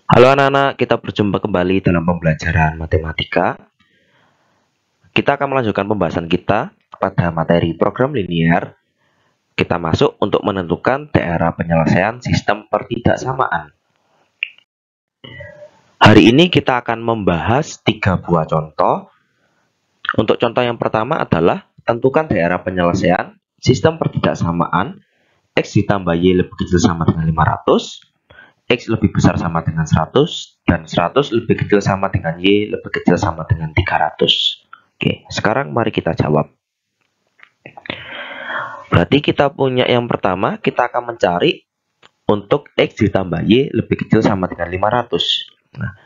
Halo anak-anak, kita berjumpa kembali dalam pembelajaran matematika. Kita akan melanjutkan pembahasan kita pada materi program linear. Kita masuk untuk menentukan daerah penyelesaian sistem pertidaksamaan. Hari ini kita akan membahas 3 buah contoh. Untuk contoh yang pertama adalah tentukan daerah penyelesaian sistem pertidaksamaan X ditambah Y lebih kecil sama dengan 500, X lebih besar sama dengan 100, dan 100 lebih kecil sama dengan Y lebih kecil sama dengan 300. Oke, sekarang mari kita jawab. Berarti kita punya yang pertama, kita akan mencari untuk X ditambah Y lebih kecil sama dengan 500. Nah,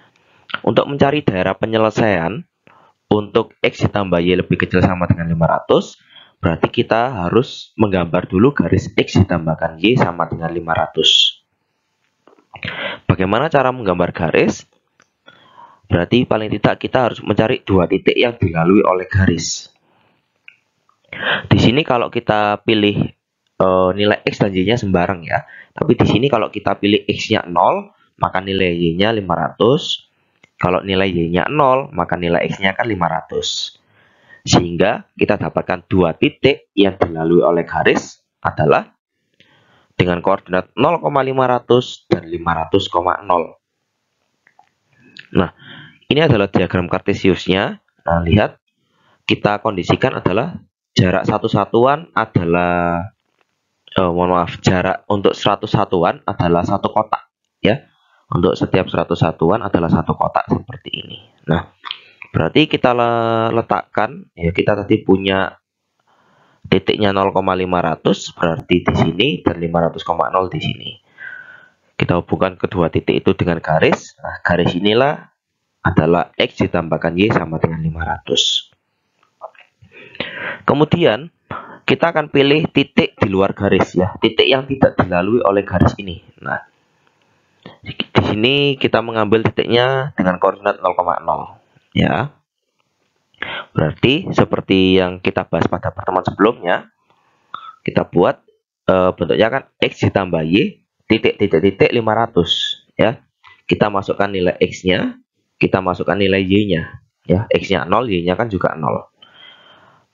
untuk mencari daerah penyelesaian untuk X ditambah Y lebih kecil sama dengan 500, berarti kita harus menggambar dulu garis X ditambahkan Y sama dengan 500. Bagaimana cara menggambar garis? Berarti paling tidak kita harus mencari 2 titik yang dilalui oleh garis. Di sini kalau kita pilih nilai X dan Y-nya sembarang ya. Tapi di sini kalau kita pilih X-nya 0, maka nilai Y-nya 500. Kalau nilai Y-nya 0, maka nilai X-nya kan 500. Sehingga kita dapatkan 2 titik yang dilalui oleh garis adalah dengan koordinat 0,500 dan 500,0. Nah, ini adalah diagram kartesiusnya. Nah, lihat, kita kondisikan adalah jarak satu satuan adalah jarak untuk 100 satuan adalah satu kotak ya. Untuk setiap 100 satuan adalah satu kotak seperti ini. Nah, berarti kita letakkan ya, kita tadi punya titiknya 0,500 berarti di sini dan 500,0 di sini. Kita hubungkan kedua titik itu dengan garis. Nah, garis inilah adalah X ditambahkan Y sama dengan 500. Kemudian kita akan pilih titik di luar garis ya, titik yang tidak dilalui oleh garis ini. Nah, di sini kita mengambil titiknya dengan koordinat 0,0 ya. Berarti seperti yang kita bahas pada pertemuan sebelumnya, kita buat bentuknya kan X ditambah Y titik 500 ya. Kita masukkan nilai X-nya, kita masukkan nilai Y-nya ya. X-nya 0, Y-nya kan juga 0.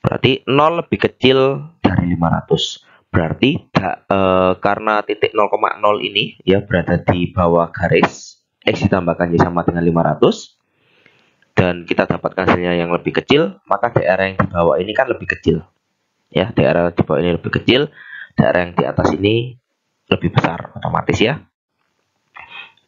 Berarti 0 lebih kecil dari 500. Berarti karena titik 0,0 ini ya berada di bawah garis X ditambahkan Y sama dengan 500 dan kita dapatkan hasilnya yang lebih kecil, maka daerah yang di bawah ini kan lebih kecil ya. Daerah di bawah ini lebih kecil, daerah yang di atas ini lebih besar otomatis ya.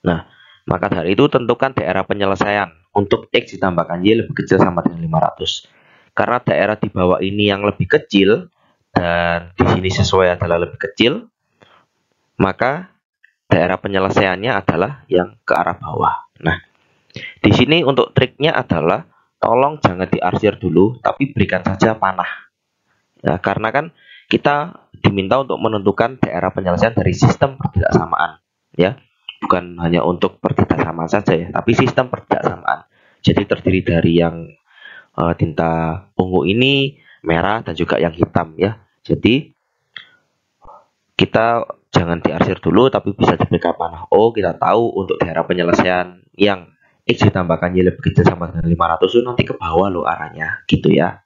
Nah, maka dari itu tentukan daerah penyelesaian untuk X ditambahkan Y lebih kecil sama dengan 500. Karena daerah di bawah ini yang lebih kecil dan di sini sesuai adalah lebih kecil, maka daerah penyelesaiannya adalah yang ke arah bawah. Nah, di sini untuk triknya adalah tolong jangan diarsir dulu, tapi berikan saja panah. Ya, karena kan kita diminta untuk menentukan daerah penyelesaian dari sistem pertidaksamaan, ya, bukan hanya untuk pertidaksamaan saja ya, tapi sistem pertidaksamaan. Jadi terdiri dari yang tinta ungu ini, merah dan juga yang hitam ya. Jadi kita jangan diarsir dulu, tapi bisa diberikan panah. Oh, kita tahu untuk daerah penyelesaian yang X ditambahkan Y lebih kecil sama dengan 500 itu nanti ke bawah loh arahnya, gitu ya.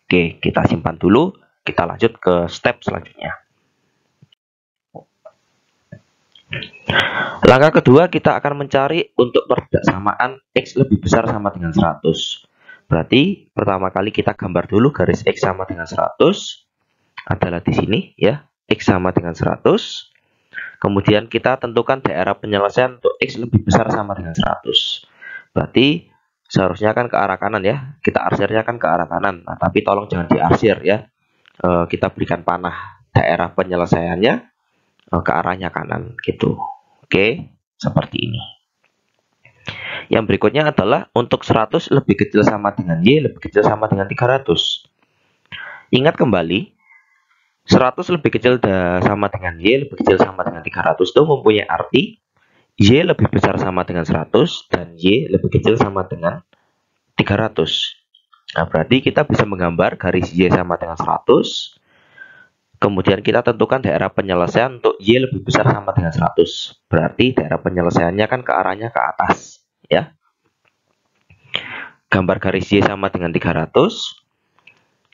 Oke, kita simpan dulu. Kita lanjut ke step selanjutnya. Langkah kedua, kita akan mencari untuk pertidaksamaan X lebih besar sama dengan 100. Berarti pertama kali kita gambar dulu garis X sama dengan 100 adalah di sini ya. X sama dengan 100. Kemudian kita tentukan daerah penyelesaian untuk X lebih besar sama dengan 100. Berarti seharusnya kan ke arah kanan ya. Kita arsirnya kan ke arah kanan. Nah, tapi tolong jangan diarsir ya. Kita berikan panah daerah penyelesaiannya ke arahnya kanan gitu. Oke, seperti ini. Yang berikutnya adalah untuk 100 lebih kecil sama dengan Y lebih kecil sama dengan 300. Ingat kembali, 100 lebih kecil sama dengan Y lebih kecil sama dengan 300 itu mempunyai arti Y lebih besar sama dengan 100 dan Y lebih kecil sama dengan 300. Nah, berarti kita bisa menggambar garis Y sama dengan 100 Kemudian kita tentukan daerah penyelesaian untuk Y lebih besar sama dengan 100. Berarti daerah penyelesaiannya kan ke arahnya ke atas, ya. Gambar garis Y sama dengan 300.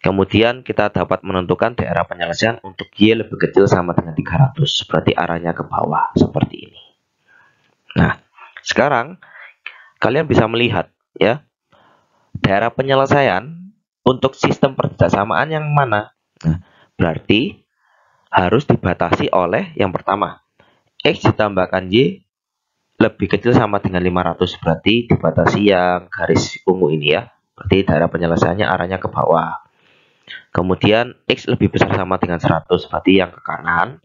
Kemudian kita dapat menentukan daerah penyelesaian untuk Y lebih kecil sama dengan 300. Berarti arahnya ke bawah, seperti ini. Nah, sekarang kalian bisa melihat, ya, daerah penyelesaian untuk sistem pertidaksamaan yang mana? Nah, berarti harus dibatasi oleh yang pertama, X ditambahkan Y lebih kecil sama dengan 500. Berarti dibatasi yang garis ungu ini, ya. Berarti daerah penyelesaiannya arahnya ke bawah. Kemudian X lebih besar sama dengan 100, berarti yang ke kanan.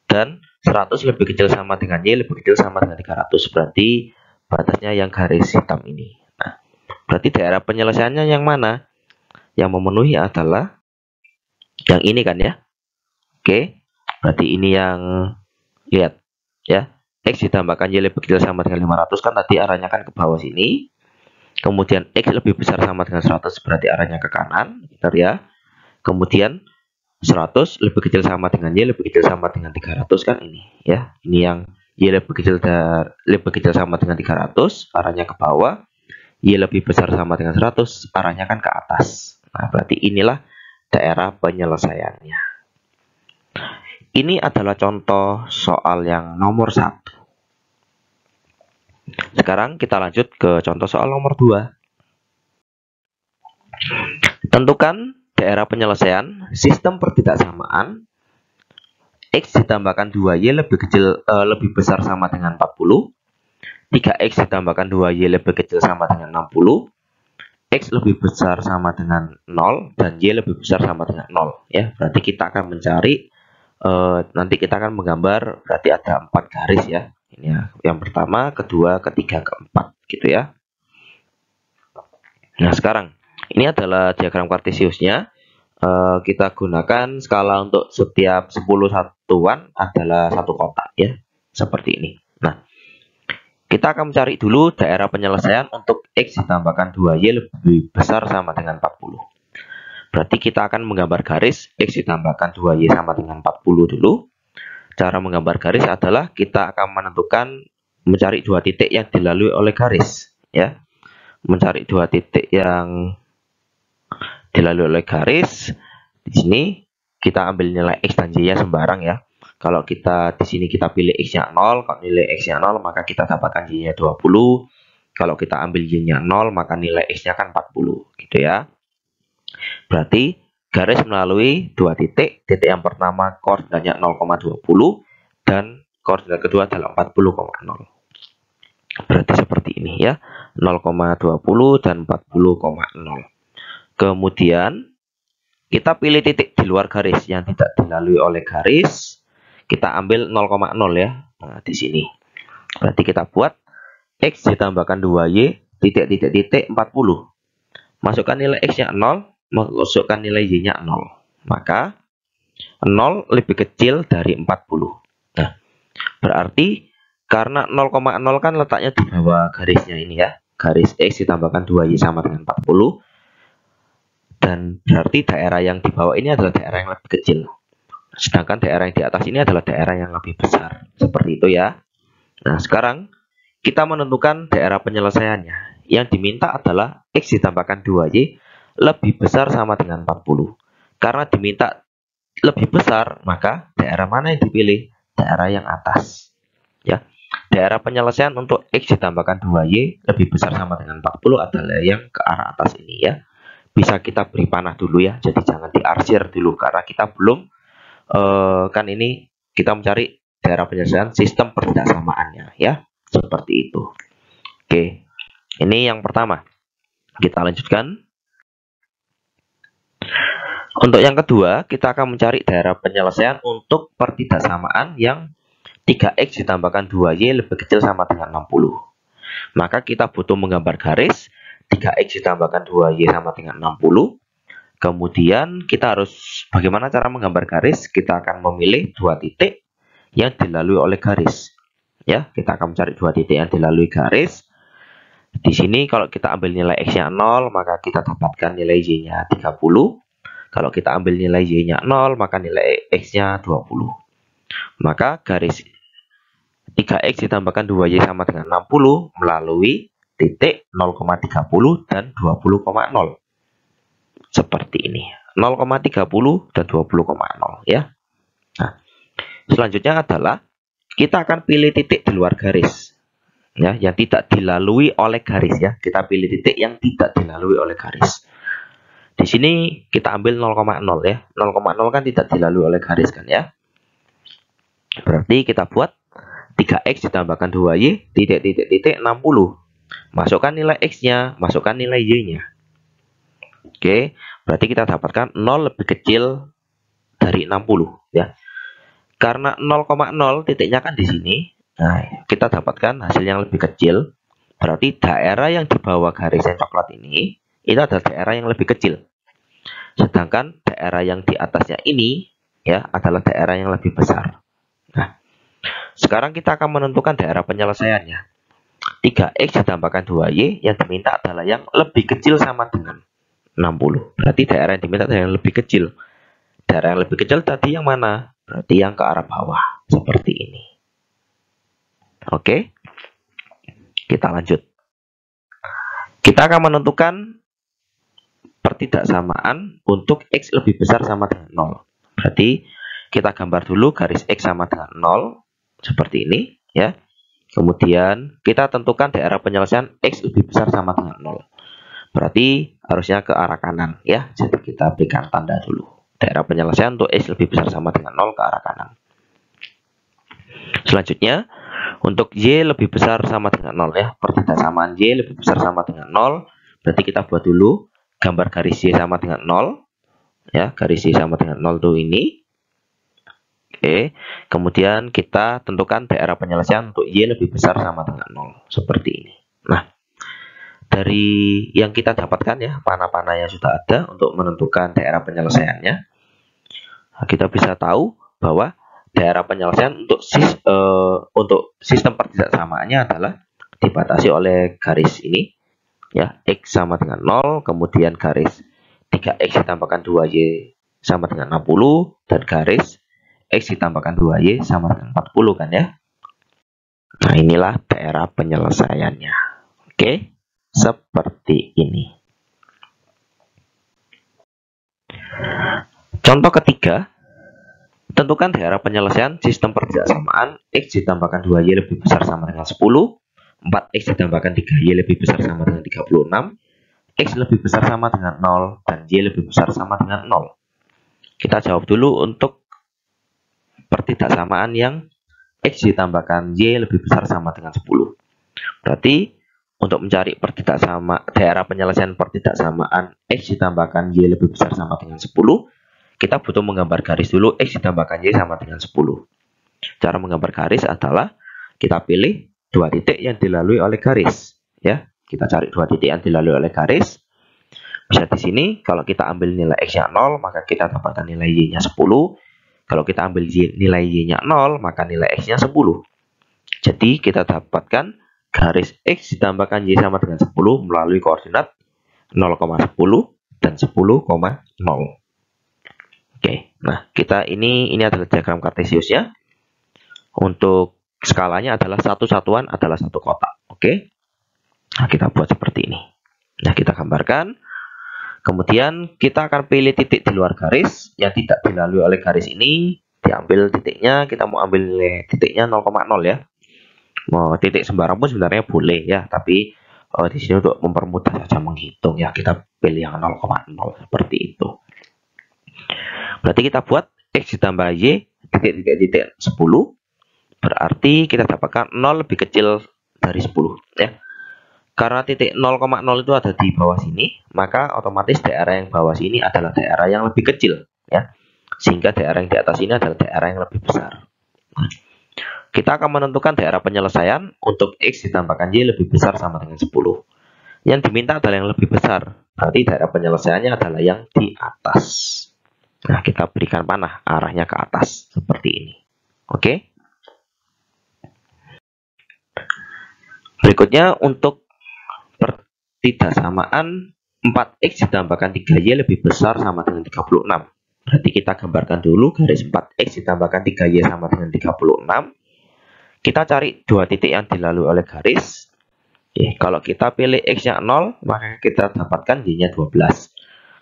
Dan 100 lebih kecil sama dengan Y lebih kecil sama dengan 300, berarti batasnya yang garis hitam ini. Nah, berarti daerah penyelesaiannya yang mana? Yang memenuhi adalah yang ini kan, ya. Oke, berarti ini yang, lihat, ya. X ditambahkan Y lebih kecil sama dengan 500 kan tadi arahnya kan ke bawah sini. Kemudian X lebih besar sama dengan 100, berarti arahnya ke kanan, benar ya. Kemudian 100 lebih kecil sama dengan Y lebih kecil sama dengan 300 kan ini, ya. Ini yang Y lebih kecil sama dengan 300, arahnya ke bawah. Y lebih besar sama dengan 100, arahnya kan ke atas. Nah, berarti inilah daerah penyelesaiannya. Ini adalah contoh soal yang nomor 1. Sekarang kita lanjut ke contoh soal nomor 2. Tentukan daerah penyelesaian sistem pertidaksamaan X ditambahkan 2Y lebih besar sama dengan 40. 3X ditambahkan 2Y lebih kecil sama dengan 60. X lebih besar sama dengan 0 dan Y lebih besar sama dengan 0, ya. Berarti kita akan mencari nanti kita akan menggambar, berarti ada 4 garis, ya. Ini ya, yang pertama, kedua, ketiga, keempat, gitu ya. Nah, sekarang ini adalah diagram kartesiusnya. Kita gunakan skala untuk setiap 10 satuan adalah satu kotak, ya, seperti ini. Nah, kita akan mencari dulu daerah penyelesaian untuk X ditambahkan 2Y lebih besar sama dengan 40. Berarti kita akan menggambar garis X ditambahkan 2Y sama dengan 40 dulu. Cara menggambar garis adalah kita akan menentukan mencari 2 titik yang dilalui oleh garis, ya. Mencari 2 titik yang dilalui oleh garis. Di sini kita ambil nilai X dan Y-nya sembarang, ya. Kalau kita di sini kita pilih X-nya 0, kalau nilai X-nya 0 maka kita dapatkan Y-nya 20. Kalau kita ambil Y-nya 0 maka nilai X-nya kan 40, gitu ya. Berarti garis melalui 2 titik. Titik yang pertama koordinatnya 0,20 dan koordinat kedua adalah 40,0. Berarti seperti ini, ya. 0,20 dan 40,0. Kemudian kita pilih titik di luar garis yang tidak dilalui oleh garis. Kita ambil 0,0, ya. Nah, di sini. Berarti kita buat X ditambahkan 2Y titik 40. Masukkan nilai X-nya 0, masukkan nilai Y-nya 0. Maka 0 lebih kecil dari 40. Nah, berarti karena 0,0 kan letaknya di bawah garisnya ini, ya. Garis X ditambahkan 2Y sama dengan 40. Dan berarti daerah yang di bawah ini adalah daerah yang lebih kecil. Sedangkan daerah yang di atas ini adalah daerah yang lebih besar. Seperti itu, ya. Nah, sekarang kita menentukan daerah penyelesaiannya. Yang diminta adalah X ditambahkan 2Y lebih besar sama dengan 40. Karena diminta lebih besar, maka daerah mana yang dipilih? Daerah yang atas, ya. Daerah penyelesaian untuk X ditambahkan 2Y lebih besar sama dengan 40 adalah yang ke arah atas ini, ya. Bisa kita beri panah dulu, ya. Jadi jangan diarsir dulu karena kita belum kan ini kita mencari daerah penyelesaian sistem pertidaksamaannya, ya. Seperti itu. Oke. Ini yang pertama. Kita lanjutkan. Untuk yang kedua, kita akan mencari daerah penyelesaian untuk pertidaksamaan yang 3X ditambahkan 2Y lebih kecil sama dengan 60. Maka kita butuh menggambar garis 3X ditambahkan 2Y sama dengan 60. Kemudian kita harus bagaimana cara menggambar garis? Kita akan memilih 2 titik yang dilalui oleh garis. Ya, kita akan mencari 2 titik yang dilalui garis. Di sini kalau kita ambil nilai X-nya 0, maka kita dapatkan nilai Y-nya 30. Kalau kita ambil nilai Y-nya 0, maka nilai X-nya 20. Maka garis 3X ditambahkan 2Y sama dengan 60 melalui titik 0,30 dan 20,0. Seperti ini. 0,30 dan 20,0 ya. Nah, selanjutnya adalah kita akan pilih titik di luar garis. Ya, yang tidak dilalui oleh garis ya. Kita pilih titik yang tidak dilalui oleh garis. Di sini kita ambil 0,0 ya. 0,0 kan tidak dilalui oleh garis kan ya. Berarti kita buat 3X ditambahkan 2Y titik 60. Masukkan nilai X-nya, masukkan nilai Y-nya. Oke, berarti kita dapatkan 0 lebih kecil dari 60 ya. Karena 0,0 titiknya kan di sini. Nah, kita dapatkan hasil yang lebih kecil. Berarti daerah yang di bawah garis yang coklat ini itu adalah daerah yang lebih kecil. Sedangkan daerah yang di atasnya ini ya adalah daerah yang lebih besar. Nah, sekarang kita akan menentukan daerah penyelesaiannya. 3X ditambahkan 2Y yang diminta adalah yang lebih kecil sama dengan 60. Berarti daerah yang diminta adalah yang lebih kecil. Daerah yang lebih kecil tadi yang mana? Berarti yang ke arah bawah. Seperti ini. Oke. Kita lanjut. Kita akan menentukan pertidaksamaan untuk X lebih besar sama dengan 0. Berarti kita gambar dulu garis X sama dengan 0. Seperti ini ya. Kemudian kita tentukan daerah penyelesaian X lebih besar sama dengan 0. Berarti harusnya ke arah kanan ya. Jadi kita berikan tanda dulu. Daerah penyelesaian untuk X lebih besar sama dengan 0 ke arah kanan. Selanjutnya untuk Y lebih besar sama dengan 0 ya. Pertidaksamaan Y lebih besar sama dengan 0. Berarti kita buat dulu gambar garis Y sama dengan 0 ya. Garis Y sama dengan 0 tuh ini. Oke, kemudian kita tentukan daerah penyelesaian untuk Y lebih besar sama dengan 0. Seperti ini. Nah, dari yang kita dapatkan ya, panah-panah yang sudah ada untuk menentukan daerah penyelesaiannya, kita bisa tahu bahwa daerah penyelesaian untuk sistem pertidaksamaannya adalah dibatasi oleh garis ini, ya, X sama dengan 0, kemudian garis 3X ditambahkan 2Y sama dengan 60, dan garis X ditambahkan 2Y sama dengan 40 kan ya. Nah, inilah daerah penyelesaiannya. Oke, seperti ini. Contoh ketiga, tentukan daerah penyelesaian sistem pertidaksamaan X ditambahkan 2Y lebih besar sama dengan 10, 4X ditambahkan 3Y lebih besar sama dengan 36, X lebih besar sama dengan 0, dan Y lebih besar sama dengan 0. Kita jawab dulu untuk pertidaksamaan yang X ditambahkan Y lebih besar sama dengan 10. Berarti untuk mencari daerah penyelesaian pertidaksamaan X ditambahkan Y lebih besar sama dengan 10, kita butuh menggambar garis dulu X ditambahkan Y sama dengan 10. Cara menggambar garis adalah kita pilih dua titik yang dilalui oleh garis. Ya, kita cari dua titik yang dilalui oleh garis. Bisa di sini, kalau kita ambil nilai X-nya 0, maka kita dapatkan nilai Y-nya 10. Kalau kita ambil nilai Y-nya 0, maka nilai X-nya 10. Jadi kita dapatkan garis X ditambahkan Y sama dengan 10 melalui koordinat 0,10 dan 10,0. Oke, nah kita ini adalah diagram kartesiusnya. Untuk skalanya adalah satu satuan adalah satu kotak. Oke, nah kita buat seperti ini. Nah, kita gambarkan. Kemudian kita akan pilih titik di luar garis yang tidak dilalui oleh garis ini. Diambil titiknya, kita mau ambil nilai titiknya 0,0 ya. Mau titik sembarang pun sebenarnya boleh ya, tapi di sini untuk mempermudah saja menghitung ya, kita pilih yang 0,0 seperti itu. Berarti kita buat X ditambah Y titik 10. Berarti kita dapatkan 0 lebih kecil dari 10 ya. Karena titik 0,0 itu ada di bawah sini, maka otomatis daerah yang bawah sini adalah daerah yang lebih kecil ya. Sehingga daerah yang di atas ini adalah daerah yang lebih besar. Kita akan menentukan daerah penyelesaian untuk X ditambahkan Y lebih besar sama dengan 10. Yang diminta adalah yang lebih besar. Berarti daerah penyelesaiannya adalah yang di atas. Nah, kita berikan panah arahnya ke atas seperti ini. Oke. Berikutnya untuk pertidaksamaan 4X ditambahkan 3Y lebih besar sama dengan 36. Berarti kita gambarkan dulu garis 4X ditambahkan 3Y sama dengan 36. Kita cari dua titik yang dilalui oleh garis. Oke, kalau kita pilih X-nya 0, maka kita dapatkan Y-nya 12.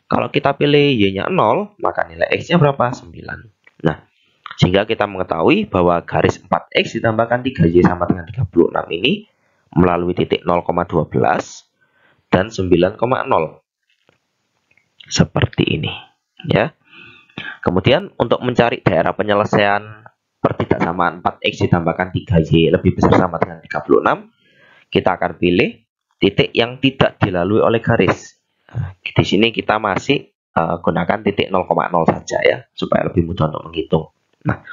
Kalau kita pilih Y-nya 0, maka nilai X-nya berapa? 9. Nah, sehingga kita mengetahui bahwa garis 4X ditambahkan 3Y sama dengan 36 ini melalui titik 0,12 dan 9,0. Seperti ini. Ya. Kemudian untuk mencari daerah penyelesaian pertidaksamaan 4X ditambahkan 3Y lebih besar sama dengan 36, kita akan pilih titik yang tidak dilalui oleh garis. Nah, di sini kita masih gunakan titik 0,0 saja ya, supaya lebih mudah untuk menghitung. Nah,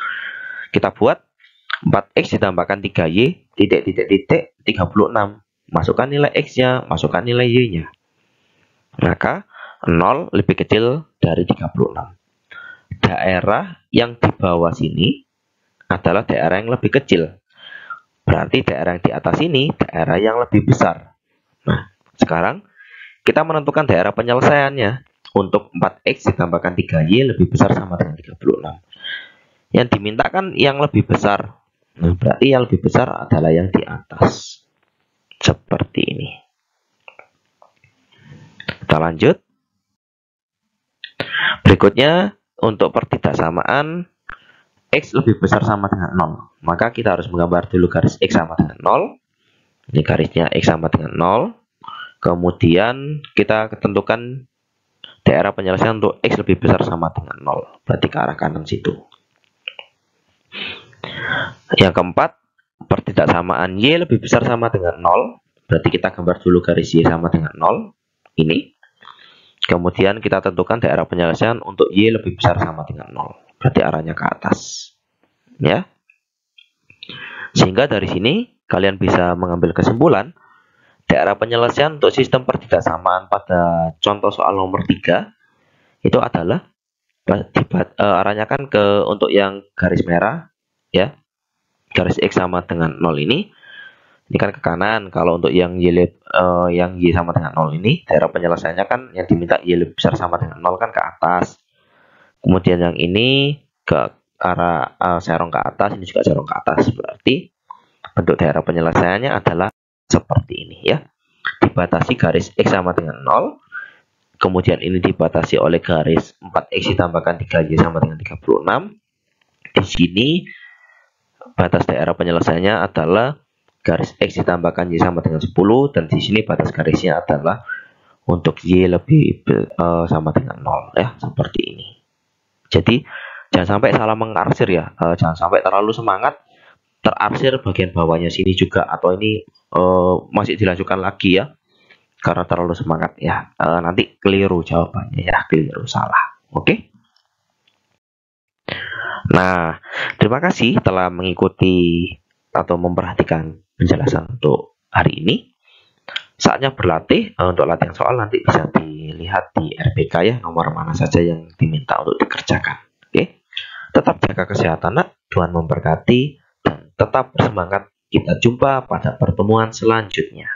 kita buat 4X ditambahkan 3Y, titik-titik-titik 36. Masukkan nilai X-nya, masukkan nilai Y-nya. Maka 0 lebih kecil dari 36. Daerah yang di bawah sini adalah daerah yang lebih kecil. Berarti daerah yang di atas ini daerah yang lebih besar. Nah, sekarang kita menentukan daerah penyelesaiannya. Untuk 4X ditambahkan 3Y lebih besar sama dengan 36. Yang dimintakan yang lebih besar. Nah, berarti yang lebih besar adalah yang di atas. Seperti ini. Kita lanjut. Berikutnya, untuk pertidaksamaan X lebih besar sama dengan 0. Maka kita harus menggambar dulu garis X sama dengan 0. Ini garisnya X sama dengan 0. Kemudian kita tentukan daerah penyelesaian untuk X lebih besar sama dengan 0. Berarti ke arah kanan situ. Yang keempat, pertidaksamaan Y lebih besar sama dengan 0. Berarti kita gambar dulu garis Y sama dengan 0. Ini. Kemudian kita tentukan daerah penyelesaian untuk Y lebih besar sama dengan 0. Berarti arahnya ke atas. Ya. Sehingga dari sini kalian bisa mengambil kesimpulan daerah penyelesaian untuk sistem pertidaksamaan pada contoh soal nomor 3 itu adalah arahnya kan ke untuk yang garis merah ya. Garis X sama dengan 0 ini kan ke kanan. Kalau untuk yang Y sama dengan 0 ini daerah penyelesaiannya kan yang diminta Y lebih besar sama dengan 0 kan ke atas. Kemudian yang ini ke arah serong ke atas, ini juga serong ke atas. Berarti bentuk daerah penyelesaiannya adalah seperti ini ya. Dibatasi garis X sama dengan 0. Kemudian ini dibatasi oleh garis 4X ditambahkan 3Y sama dengan 36. Di sini batas daerah penyelesaiannya adalah garis X ditambahkan Y sama dengan 10. Dan di sini batas garisnya adalah untuk Y lebih sama dengan 0 ya. Seperti ini. Jadi jangan sampai salah mengarsir ya, jangan sampai terlalu semangat terarsir bagian bawahnya sini juga, atau ini masih dilanjutkan lagi ya, karena terlalu semangat ya, nanti keliru jawabannya ya, keliru salah. Oke. Nah, terima kasih telah mengikuti atau memperhatikan penjelasan untuk hari ini. Saatnya berlatih. Untuk latihan soal nanti bisa dilihat di RPK ya, nomor mana saja yang diminta untuk dikerjakan. Oke. Tetap jaga kesehatan, nak. Tuhan memberkati dan tetap bersemangat. Kita jumpa pada pertemuan selanjutnya.